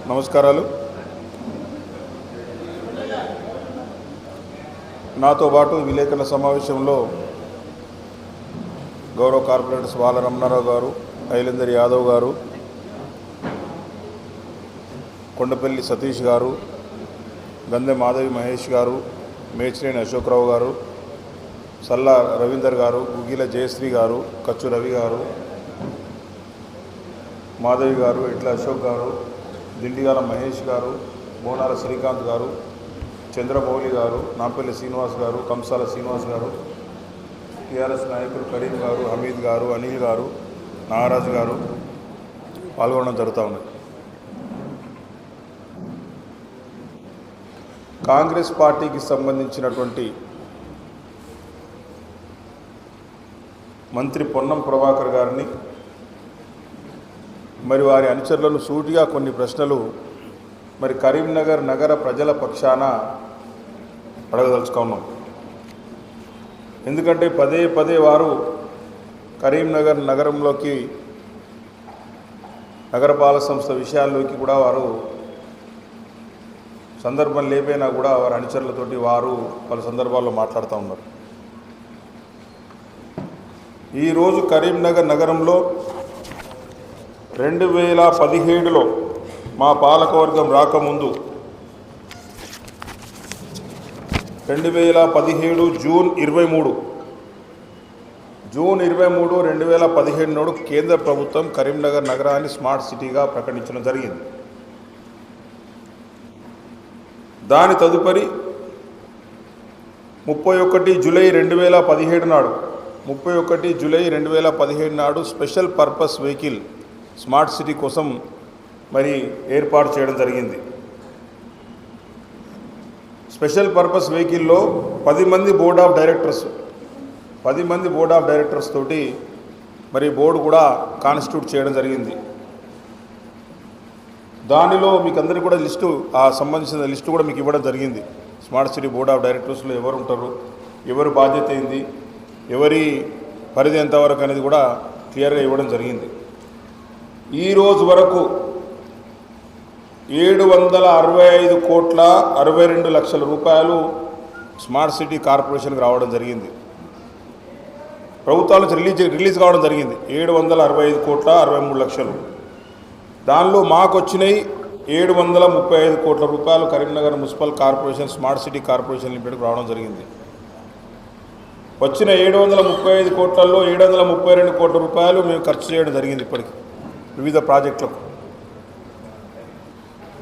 నమస్కారాలు. నాతో పాటు విలేకరుల సమావేశంలో గౌరవ కార్పొరేటర్స్ బాల రమణారావు గారు, ఐలేందర్ యాదవ్ గారు, కొండపల్లి సతీష్ గారు, గంధె మాధవి మహేష్ గారు, మేచినేని అశోక్రావు గారు, సల్లా రవీందర్ గారు, గుగిల జయశ్రీ గారు, కచ్చు రవి గారు, మాధవి గారు, ఇట్ల అశోక్ గారు, దిండిగాల మహేష్ గారు, బోనాల శ్రీకాంత్ గారు, చంద్రమౌళి గారు, నాంపల్లి శ్రీనివాస్ గారు, కంసాల శ్రీనివాస్ గారు, టీఆర్ఎస్ నాయకులు కరీం గారు, హమీద్ గారు, అనిల్ గారు, నాగరాజు గారు పాల్గొనడం జరుగుతూ ఉంది. కాంగ్రెస్ పార్టీకి సంబంధించినటువంటి మంత్రి పొన్నం ప్రభాకర్ గారిని మరి వారి అనుచరులను సూటిగా కొన్ని ప్రశ్నలు మరి కరీంనగర్ నగర ప్రజల పక్షాన అడగదలుచుకున్నాం. ఎందుకంటే పదే పదే వారు కరీంనగర్ నగరంలోకి నగరపాలక సంస్థ విషయాల్లోకి కూడా వారు సందర్భం లేపైనా కూడా వారి అనుచరులతోటి వారు పలు సందర్భాల్లో మాట్లాడుతూ ఉన్నారు. ఈరోజు కరీంనగర్ నగరంలో 2017లో మా పాలకవర్గం రాకముందు 2017 జూన్ 23 2017 నాడు కేంద్ర ప్రభుత్వం కరీంనగర్ నగరాన్ని స్మార్ట్ సిటీగా ప్రకటించడం జరిగింది. దాని తదుపరి 31 జూలై 2017 నాడు special purpose vehicle smart city కోసం మరి ఏర్పాటు చేయడం జరిగింది. స్పెషల్ పర్పస్ వెహికల్లో 10 మంది బోర్డ్ ఆఫ్ డైరెక్టర్స్ తోటి మరి బోర్డు కూడా కాన్స్టిట్యూట్ చేయడం జరిగింది. దానిలో మీకు అందరికీ కూడా సంబంధించిన లిస్టు కూడా మీకు ఇవ్వడం జరిగింది. స్మార్ట్ సిటీ బోర్డ్ ఆఫ్ డైరెక్టర్స్లో ఎవరు ఉంటారు, ఎవరు బాధ్యత ఏంది, ఎవరి పరిధి ఎంతవరకు అనేది కూడా క్లియర్గా ఇవ్వడం జరిగింది. ఈరోజు వరకు 765,62 రూపాయలు స్మార్ట్ సిటీ కార్పొరేషన్కి రావడం జరిగింది. ప్రభుత్వాల నుంచి రిలీజ్ కావడం జరిగింది 765,63 దానిలో మాకు వచ్చినాయి 735 కోట్ల రూపాయలు Karimnagar municipal corporation smart city corporation లిమిటెడ్కి రావడం జరిగింది. వచ్చిన 735 కోట్లలో 732 కోట్ల రూపాయలు మేము ఖర్చు చేయడం జరిగింది ఇప్పటికి వివిధ ప్రాజెక్టులకు.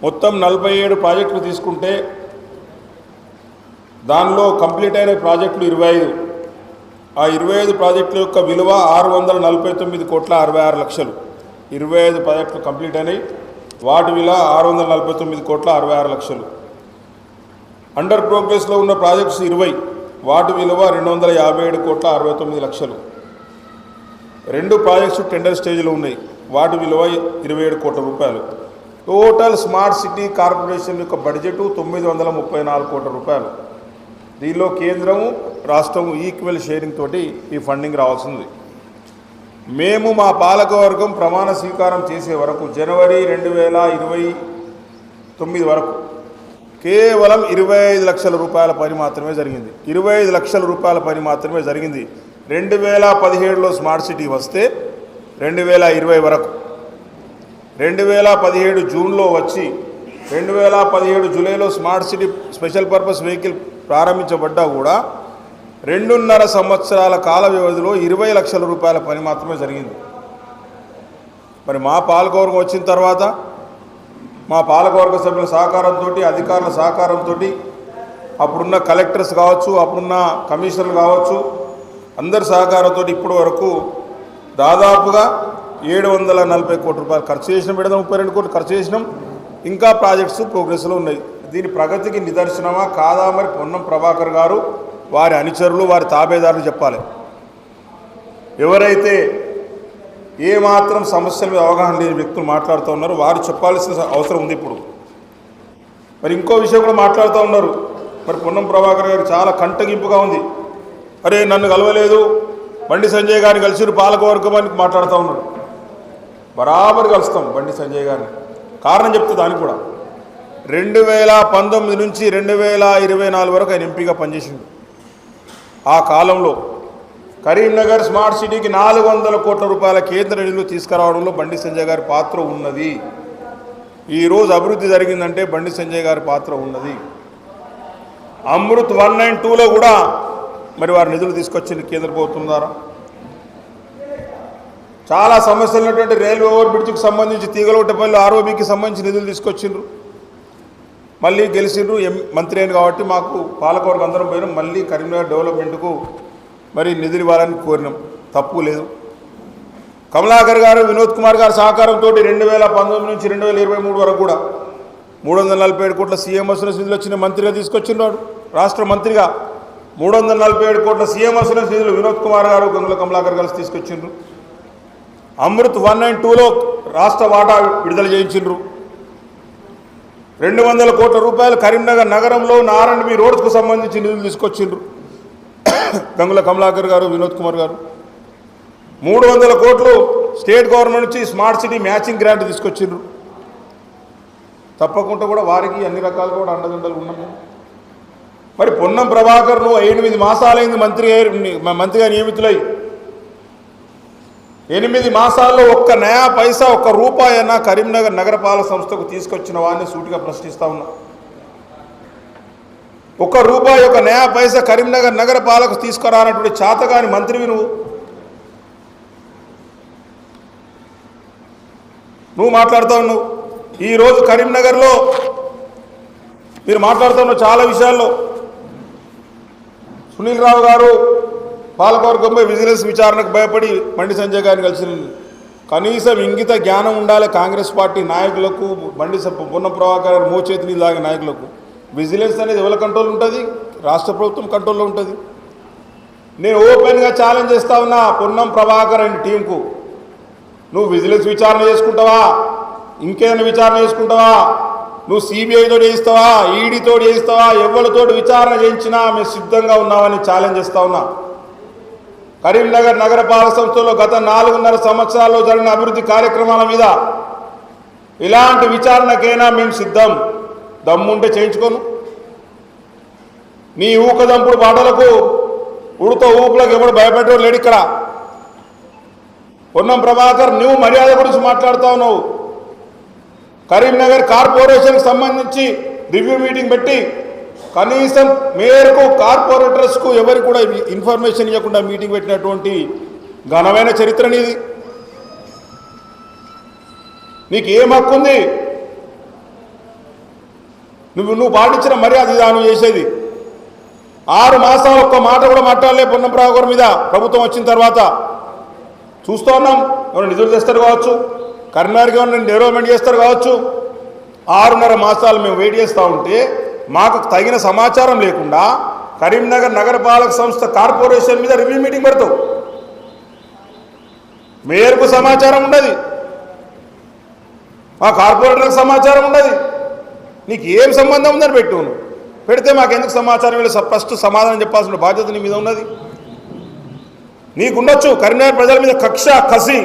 మొత్తం 47 ప్రాజెక్టులు తీసుకుంటే దానిలో కంప్లీట్ అయిన ప్రాజెక్టులు 25. ఆ 25 ప్రాజెక్టుల యొక్క విలువ 649,66,00,000. 25 ప్రాజెక్టులు కంప్లీట్ అయినాయి, వాటి విలువ 649,66,00,000. అండర్ ప్రోగ్రెస్లో ఉన్న ప్రాజెక్ట్స్ 20, వాటి విలువ 257,69,00,000. 2 ప్రాజెక్ట్స్ టెండర్ స్టేజ్లో ఉన్నాయి, వాటి విలువ 27 కోట్ల రూపాయలు. టోటల్ స్మార్ట్ సిటీ కార్పొరేషన్ యొక్క బడ్జెట్ 934 కోట్ల రూపాయలు. దీనిలో కేంద్రము రాష్ట్రము ఈక్వల్ షేరింగ్ తోటి ఈ ఫండింగ్ రావాల్సింది. మేము మా పాలకవర్గం ప్రమాణ స్వీకారం చేసే వరకు జనవరి 2029 వరకు కేవలం 25 లక్షల రూపాయల పని మాత్రమే జరిగింది. 25 లక్షల రూపాయల పని మాత్రమే జరిగింది. 2017లో స్మార్ట్ సిటీ వస్తే 2020 వరకు 2017 జూన్లో వచ్చి 2017 జూలైలో smart city special purpose vehicle ప్రారంభించబడ్డా కూడా 2.5 సంవత్సరాల కాల వ్యవధిలో 20 లక్షల రూపాయల పని మాత్రమే జరిగింది. మరి మా పాలకవర్గం వచ్చిన తర్వాత మా పాలకవర్గ సభ్యుల సహకారంతో, అధికారుల సహకారంతో, అప్పుడున్న కలెక్టర్స్ కావచ్చు, అప్పుడున్న కమిషనర్లు కావచ్చు, అందరి సహకారంతో ఇప్పటి వరకు దాదాపుగా 740 కోట్ల రూపాయలు ఖర్చు చేసినాం. 32 కోట్లు ఖర్చు చేసినాం. ఇంకా ప్రాజెక్ట్స్ ప్రోగ్రెస్లో ఉన్నాయి. దీని ప్రగతికి నిదర్శనమా కాదా మరి పొన్నం ప్రభాకర్ గారు, వారి అనుచరులు, వారి తాబేదారులు చెప్పాలి. ఎవరైతే ఏమాత్రం సమస్యల మీద అవగాహన లేని వ్యక్తులు మాట్లాడుతూ ఉన్నారు, వారు చెప్పాల్సిన అవసరం ఉంది. ఇప్పుడు మరి ఇంకో విషయం కూడా మాట్లాడుతూ ఉన్నారు. మరి పొన్నం ప్రభాకర్ గారు చాలా కంటగింపుగా ఉంది. అరే నన్ను కలవలేదు, బండి సంజయ్ గారిని కలిసి పాలకవర్గం అని మాట్లాడుతూ ఉన్నాడు. బరాబర్ కలుస్తాం బండి సంజయ్ గారిని. కారణం చెప్తే దానికి కూడా 2019 నుంచి 2024 వరకు ఆయన ఎంపీగా పనిచేసిండు. ఆ కాలంలో కరీంనగర్ స్మార్ట్ సిటీకి 400 కోట్ల రూపాయల కేంద్ర నిధులు తీసుకురావడంలో బండి సంజయ్ గారి పాత్ర ఉన్నది. ఈరోజు అభివృద్ధి జరిగిందంటే బండి సంజయ్ గారి పాత్ర ఉన్నది. అమృత్ 1 and 2లో కూడా మరి వారు నిధులు తీసుకొచ్చింది కేంద్ర ప్రభుత్వం ద్వారా. చాలా సమస్యలు ఉన్నటువంటి రైల్వే ఓవర్ బ్రిడ్జ్కి సంబంధించి తీగలగుట్టపల్లి ఆర్ఓబికి సంబంధించి నిధులు తీసుకొచ్చిండ్రు. మళ్ళీ గెలిచిండ్రు, మంత్రి అయిన కాబట్టి మాకు పాలకవర్గం అందరం పోయినాం. మళ్ళీ కరీంనగర్ డెవలప్మెంట్కు మరి నిధులు ఇవ్వాలని కోరినాం, తప్పు లేదు. కమలాకర్ గారు, వినోద్ కుమార్ గారి సహకారంతో 2019 నుంచి 2023 వరకు కూడా 347 కోట్ల సీఎం అసూరెన్స్ నిధులు వచ్చిన మంత్రిగా తీసుకొచ్చిన్నాడు. రాష్ట్ర మంత్రిగా 347 కోట్ల సీఎం అసూరెన్స్ నిధులు వినోద్ కుమార్ గారు, గంగుల కమలాకర్ కలిసి తీసుకొచ్చిండ్రు. అమృత్ 1 and 2లో రాష్ట్ర వాటా విడుదల చేయించిండ్రు. 200 కోట్ల రూపాయలు కరీంనగర్ నగరంలో R&B రోడ్స్కు సంబంధించి నిధులు తీసుకొచ్చిండ్రు గంగుల కమలాకర్ గారు, వినోద్ కుమార్ గారు. 300 కోట్లు స్టేట్ గవర్నమెంట్ నుంచి స్మార్ట్ సిటీ మ్యాచింగ్ గ్రాంట్ తీసుకొచ్చిండ్రు. తప్పకుండా కూడా వారికి అన్ని రకాలుగా కూడా అండదండలు ఉన్నాము. మరి పొన్నం ప్రభాకర్ నువ్వు 8 మాసాలైంది మంత్రిగా నియమితులై 8 మాసాల్లో ఒక్క నయా పైసా, ఒక్క రూపాయి అయినా కరీంనగర్ నగరపాలక సంస్థకు తీసుకొచ్చిన వాడిని సూటిగా ప్రశ్నిస్తా ఉన్నా. ఒక్క రూపాయి, ఒక నయా పైసా కరీంనగర్ నగరపాలకు తీసుకురానటువంటి చాతగాని మంత్రివి నువ్వు మాట్లాడుతూ ఉన్నావు. ఈరోజు కరీంనగర్లో మీరు మాట్లాడుతూ ఉన్నావు చాలా విషయాల్లో. సునీల్ రావు గారు పాలకవర్గంపై విజిలెన్స్ విచారణకు భయపడి బండి సంజయ్ గారిని కలిసి, కనీసం ఇంగిత జ్ఞానం ఉండాలి కాంగ్రెస్ పార్టీ నాయకులకు, పొన్నం ప్రభాకర్ మోచేతిని లాగే నాయకులకు. విజిలెన్స్ అనేది ఎవరి కంట్రోల్ ఉంటుంది? రాష్ట్ర ప్రభుత్వం కంట్రోల్లో ఉంటుంది. నేను ఓపెన్గా ఛాలెంజ్ చేస్తా ఉన్నా పొన్నం ప్రభాకర్ అండ్ టీంకు, నువ్వు విజిలెన్స్ విచారణ చేసుకుంటావా, ఇంకేదైనా విచారణ చేసుకుంటావా, నువ్వు సిబిఐతో చేయిస్తావా, ఈడీతో చేయిస్తావా, ఎవరితో విచారణ చేయించినా మేము సిద్ధంగా ఉన్నామని ఛాలెంజ్ చేస్తా ఉన్నా. కరీంనగర్ నగరపాలక సంస్థలో గత 4.5 సంవత్సరాల్లో జరిగిన అభివృద్ధి కార్యక్రమాల మీద ఇలాంటి విచారణకైనా మేము సిద్ధం. దమ్ముంటే చేయించుకోను. నీ ఊకదంపుడు పాటలకు, ఉడుతో ఊపులకు ఎవడు భయపెట్టడం లేడు ఇక్కడ. పొన్నం ప్రభాకర్, నువ్వు మర్యాద గురించి మాట్లాడుతూ ఉన్నావు. కరీంనగర్ కార్పొరేషన్కి సంబంధించి రివ్యూ మీటింగ్ పెట్టి కనీసం మేరకు కార్పొరేటర్స్కు ఎవరికి కూడా ఇన్ఫర్మేషన్ ఇవ్వకుండా మీటింగ్ పెట్టినటువంటి ఘనమైన చరిత్ర నీది. నీకు ఏం హక్కు ఉంది? నువ్వు పాటించిన మర్యాద ఇదా నువ్వు చేసేది? 6 మాసాలు ఒక్క మాట కూడా మాట్లాడలే పొన్నం ప్రభాకర్ మీద ప్రభుత్వం వచ్చిన తర్వాత. చూస్తూ ఉన్నాం, ఎవరైనా నిధులు తెస్తారు కావచ్చు, కరీంనగర్కి ఏమైనా డెవలప్మెంట్ చేస్తారు కావచ్చు. 6.5 మాసాలు మేము వెయిట్ చేస్తూ ఉంటే మాకు తగిన సమాచారం లేకుండా కరీంనగర్ నగరపాలక సంస్థ కార్పొరేషన్ మీద రివ్యూ మీటింగ్ పెడతావు. మేయర్కు సమాచారం ఉండదు, మా కార్పొరేటర్లకు సమాచారం ఉండదు. నీకు ఏం సంబంధం ఉందని పెట్టు. పెడితే మాకెందుకు సమాచారం వీళ్ళు ఫస్ట్ సమాధానం చెప్పాల్సిన బాధ్యత నీ మీద ఉన్నది. నీకుండొచ్చు కరీంనగర్ ప్రజల మీద కక్ష, కసి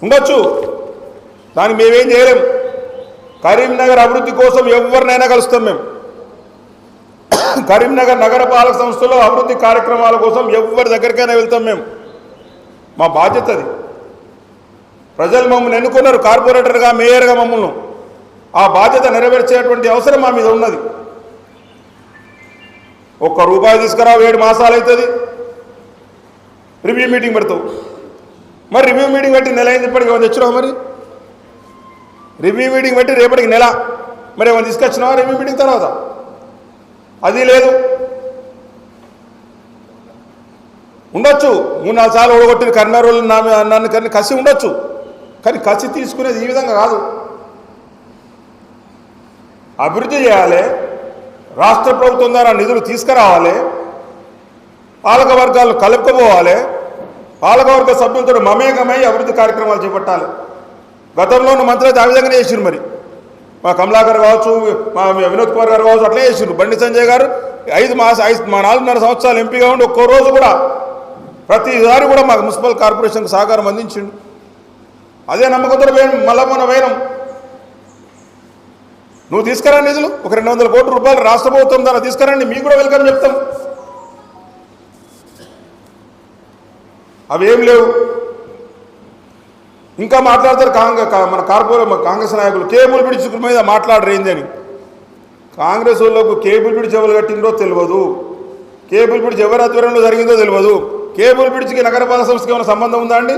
ఉండొచ్చు, దానికి మేమేం చేయలేం. కరీంనగర్ అభివృద్ధి కోసం ఎవరినైనా కలుస్తాం మేము. కరీంనగర్ నగరపాలక సంస్థలో అభివృద్ధి కార్యక్రమాల కోసం ఎవరి దగ్గరికైనా వెళ్తాం మేము. మా బాధ్యత అది. ప్రజలు మమ్మల్ని ఎన్నుకున్నారు కార్పొరేటర్గా, మేయర్గా మమ్మల్ని. ఆ బాధ్యత నెరవేర్చేటువంటి అవసరం మా మీద ఉన్నది. ఒక్క రూపాయి తీసుకురా, 7 మాసాలు అవుతుంది, రివ్యూ మీటింగ్ పెడతావు. మరి రివ్యూ మీటింగ్ పెట్టి నెల అయింది, ఇప్పటికి ఏమైనా తెచ్చినావు? మరి రివ్యూ మీటింగ్ పెట్టి రేపటికి నెల, మరి ఏమైనా తీసుకొచ్చినావా రివ్యూ మీటింగ్ తర్వాత? అది లేదు. ఉండొచ్చు 3-4 సార్లు ఓడగొట్టిన కరీంనగర్ నన్ను కానీ కసి ఉండొచ్చు, కానీ కసి తీసుకునేది ఈ విధంగా కాదు. అభివృద్ధి చేయాలి, రాష్ట్ర ప్రభుత్వం ద్వారా నిధులు తీసుకురావాలి, పాలక వర్గాలు కలుపుకోవాలి, పాలకవర్గ సభ్యులతో మమేకమై అభివృద్ధి కార్యక్రమాలు చేపట్టాలి. గతంలో ఉన్న మంత్రులు అయితే ఆ విధంగానే చేసిరు. మరి మా కమలాకర్ కావచ్చు, మా వినోద్ కుమార్ గారు కావచ్చు, అట్లే చేసిరు. బండి సంజయ్ గారు 4.5 సంవత్సరాలు ఎంపీగా ఉండి ఒక్కో రోజు కూడా ప్రతిసారి కూడా మాకు మున్సిపల్ కార్పొరేషన్కి సహకారం అందించిండు. అదే నమ్మకంతో మళ్ళా మొన్న వేయడం నువ్వు తీసుకురా నిధులు ఒక 200 కోట్ల రూపాయలు రాష్ట్ర ప్రభుత్వం ద్వారా తీసుకురండి, మీకు కూడా వెల్కమ్ చెప్తాం. అవేం లేవు. ఇంకా మాట్లాడతారు మన కాంగ్రెస్ నాయకులు కేబుల్ బ్రిడ్జ్ మీద మాట్లాడరేంది అని. కాంగ్రెస్ వాళ్ళకు కేబుల్ బ్రిడ్జ్ ఎవరు కట్టిందో తెలియదు, కేబుల్ బ్రిడ్జ్ ఎవరి ఆధ్వర్యంలో జరిగిందో తెలియదు. కేబుల్ బ్రిడ్జ్కి నగరపాలక సంస్థకి ఏమైనా సంబంధం ఉందా అండి?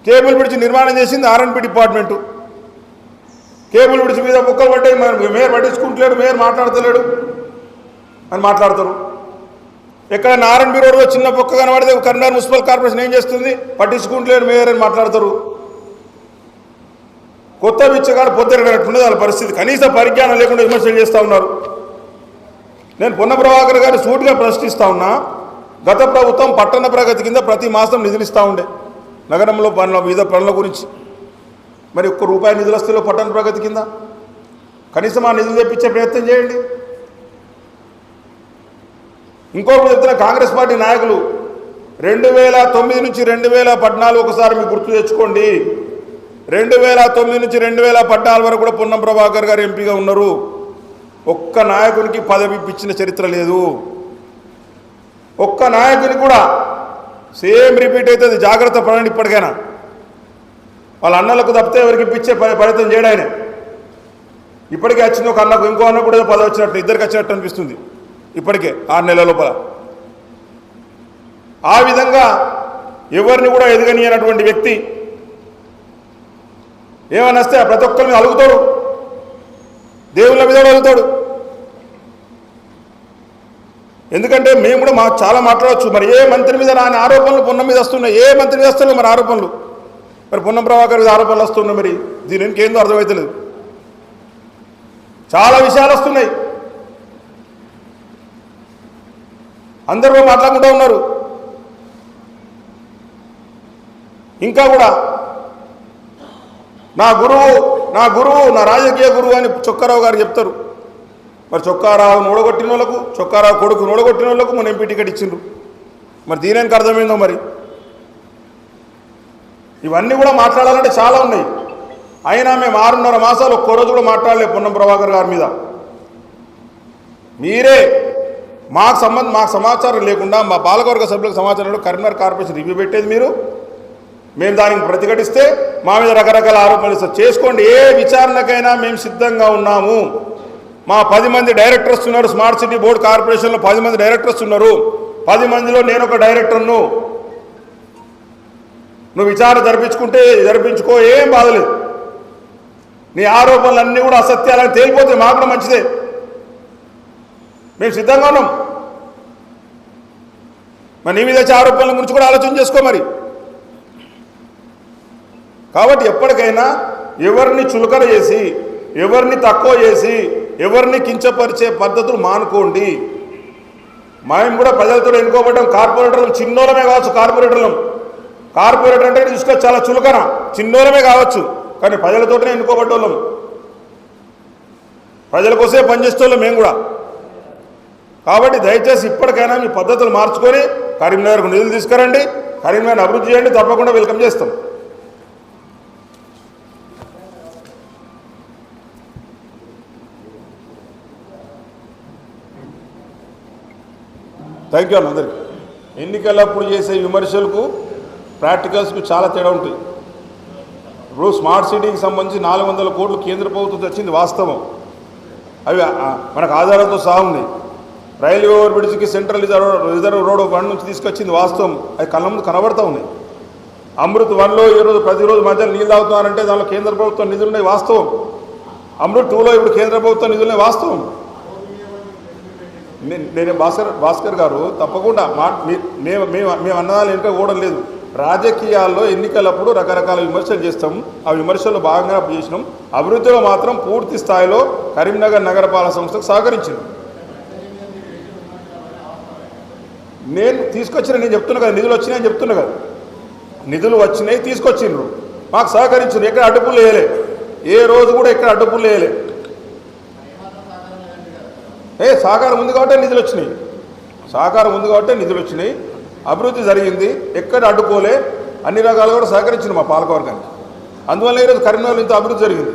కేబుల్ బ్రిడ్జ్ నిర్మాణం చేసింది ఆర్ఎండ్బి డిపార్ట్మెంటు. కేబుల్ బ్రిడ్జ్ మీద ముక్కలు పట్టాయి, మేయర్ పట్టించుకుంటలేడు, మేయర్ మాట్లాడతలేడు అని మాట్లాడతారు. ఎక్కడ ఆర్ఎండ్బి రోడ్లో చిన్న పొక్క కనబడితే కరీంనగర్ మున్సిపల్ కార్పొరేషన్ ఏం చేస్తుంది? పట్టించుకుంటలేడు మేయర్ అని మాట్లాడతారు. కొత్త బిచ్చగాడు పొద్దున్నట్టున్నది వాళ్ళ పరిస్థితి. కనీస పరిజ్ఞానం లేకుండా విమర్శలు చేస్తూ ఉన్నారు. నేను పొన్న ప్రభాకర్ గారిని సూటిగా ప్రశ్నిస్తూ ఉన్నా. గత ప్రభుత్వం పట్టణ ప్రగతి కింద ప్రతి మాసం నిధులు ఇస్తూ ఉండే నగరంలో వివిధ పనుల గురించి. మరి ₹1 నిధులు వస్తే పట్టణ ప్రగతి కింద కనీసం ఆ నిధులు తెప్పించే ప్రయత్నం చేయండి. ఇంకొకటి చెప్తున్న కాంగ్రెస్ పార్టీ నాయకులు 2009 నుంచి 2014 ఒకసారి మీకు గుర్తు తెచ్చుకోండి. 2009 నుంచి 2014 వరకు కూడా పొన్నం ప్రభాకర్ గారు ఎంపీగా ఉన్నారు. ఒక్క నాయకునికి పదవి ఇచ్చిన చరిత్ర లేదు. ఒక్క నాయకుని కూడా సేమ్ రిపీట్ అవుతుంది. జాగ్రత్త పడండి. ఇప్పటికైనా వాళ్ళ అన్నలకు తప్పితే ఎవరికి ఇప్పించే ప్రయత్నం చేయడం ఆయన. ఇప్పటికే వచ్చింది ఒక అన్నకు, ఇంకో అన్న కూడా పదవి వచ్చినట్టు, ఇద్దరికి వచ్చినట్టు అనిపిస్తుంది ఇప్పటికే 6 నెలల లోపల. ఆ విధంగా ఎవరిని కూడా ఎదగనియనటువంటి వ్యక్తి ఏమని వస్తే ప్రతి ఒక్కరిని అలుగుతాడు, దేవుళ్ళ మీద అలుగుతాడు. ఎందుకంటే మేము కూడా చాలా మాట్లాడవచ్చు. మరి ఏ మంత్రి మీద రాని ఆరోపణలు పొన్నం మీద వస్తున్నాయి? ఏ మంత్రి మీద వస్తున్నాయి మరి ఆరోపణలు? మరి పొన్నం ప్రభాకర్ మీద ఆరోపణలు వస్తున్నాయి. మరి దీని ఇంకేందో అర్థమవుతలేదు. చాలా విషయాలు వస్తున్నాయి. అందరూ మాట్లాడుకుంటూ ఉన్నారు. ఇంకా కూడా నా గురువు నా రాజకీయ గురువు అని చొక్కారావు గారు చెప్తారు. మరి చొక్కారావు ఓడగొట్టిన వాళ్ళకు, చొక్కారావు కొడుకు ఓడగొట్టిన వాళ్ళకు మన ఎంపీ టికెట్ ఇచ్చిండ్రు. మరి దీనికి అర్థమైందో మరి. ఇవన్నీ కూడా మాట్లాడాలంటే చాలా ఉన్నాయి. అయినా మేము 6.5 మాసాలు ఒక్కరోజు కూడా మాట్లాడలేదు పొన్నం ప్రభాకర్ గారి మీద. మీరే మాకు సమాచారం లేకుండా మా పాలకవర్గ సభ్యులకు సమాచారం కరీంనగర్ కార్పొరేషన్ రివ్యూ పెట్టేది మీరు. మేము దానికి ప్రతిఘటిస్తే మా మీద రకరకాల ఆరోపణలు చేసుకోండి. ఏ విచారణకైనా మేము సిద్ధంగా ఉన్నాము. మా 10 మంది డైరెక్టర్స్ ఉన్నారు. స్మార్ట్ సిటీ బోర్డు కార్పొరేషన్లో 10 మంది డైరెక్టర్స్ ఉన్నారు. 10 మందిలో నేను ఒక డైరెక్టర్ను. నువ్వు విచారణ జరిపించుకో, ఏం బాధలేదు. నీ ఆరోపణలన్నీ కూడా అసత్యాలని తేలిపోతే మాకు కూడా మంచిదే. మేము సిద్ధంగా ఉన్నాం. మరి నీ మీద వచ్చే ఆరోపణల గురించి కూడా ఆలోచన చేసుకో మరి. కాబట్టి ఎప్పటికైనా ఎవరిని చులకన చేసి, ఎవరిని తక్కువ చేసి, ఎవరిని కించపరిచే పద్ధతులు మానుకోండి. మేము కూడా ప్రజలతో ఎన్నుకోబడ్డాం. కార్పొరేటర్లు చిన్నోళ్ళమే కావచ్చు. కార్పొరేటర్ అంటే చూస్తే చాలా చులకన, చిన్నోళ్ళమే కావచ్చు. కానీ ప్రజలతోనే ఎన్నుకోబడ్డోళ్ళం, ప్రజల కోసమే పనిచేసేవాళ్ళం మేము కూడా. కాబట్టి దయచేసి ఇప్పటికైనా మీ పద్ధతులు మార్చుకొని కరీంనగర్కు నిధులు తీసుకురండి, కరీంనగర్ అభివృద్ధి చేయండి. తప్పకుండా వెల్కమ్ చేస్తాం. థ్యాంక్ యూ అందరికీ. ఎన్నికలప్పుడు చేసే విమర్శలకు ప్రాక్టికల్స్కు చాలా తేడా ఉంటుంది. ఇప్పుడు స్మార్ట్ సిటీకి సంబంధించి 400 కోట్లు కేంద్ర ప్రభుత్వం తెచ్చింది వాస్తవం. అవి మనకు ఆధారంతో సహా ఉంది. రైల్వే ఓవర్ బ్రిడ్జ్కి సెంట్రల్ రిజర్వ్ రోడ్ ఫండ్ నుంచి తీసుకొచ్చింది వాస్తవం. అవి కళ్ళ ముందు కనబడతా ఉన్నాయి. అమృత్ 1లో ఈరోజు ప్రతిరోజు మధ్యలో నీళ్ళు తాగుతున్నారంటే దానిలో కేంద్ర ప్రభుత్వం నిధులున్నాయి వాస్తవం. అమృత్ 2లో ఇప్పుడు కేంద్ర ప్రభుత్వం నిధులున్నాయి వాస్తవం. నేను భాస్కర్ గారు తప్పకుండా మేము అన్నదాలు వెనుక కూడా లేదు. రాజకీయాల్లో ఎన్నికలప్పుడు రకరకాల విమర్శలు చేస్తాం. ఆ విమర్శల్లో భాగంగా చేసినాం. అభివృద్ధిలో మాత్రం పూర్తి స్థాయిలో కరీంనగర్ నగరపాలక సంస్థకు సహకరించింది. నేను చెప్తున్నా కదా, నిధులు వచ్చినాయని చెప్తున్నా కదా. నిధులు వచ్చినాయి, తీసుకొచ్చిండ్రు, మాకు సహకరించారు. ఎక్కడ అడ్డుపులు వేయలే, ఏ రోజు కూడా ఎక్కడ అడ్డుపులు వేయలే. సహకారం ఉంది కాబట్టి నిధులు వచ్చినాయి. అభివృద్ధి జరిగింది, ఎక్కడ అడ్డుకోలే. అన్ని రకాలు కూడా సహకరించింది మా పాలకవర్గానికి. అందువల్ల ఈరోజు కరీంనగర్లో ఇంత అభివృద్ధి జరిగింది.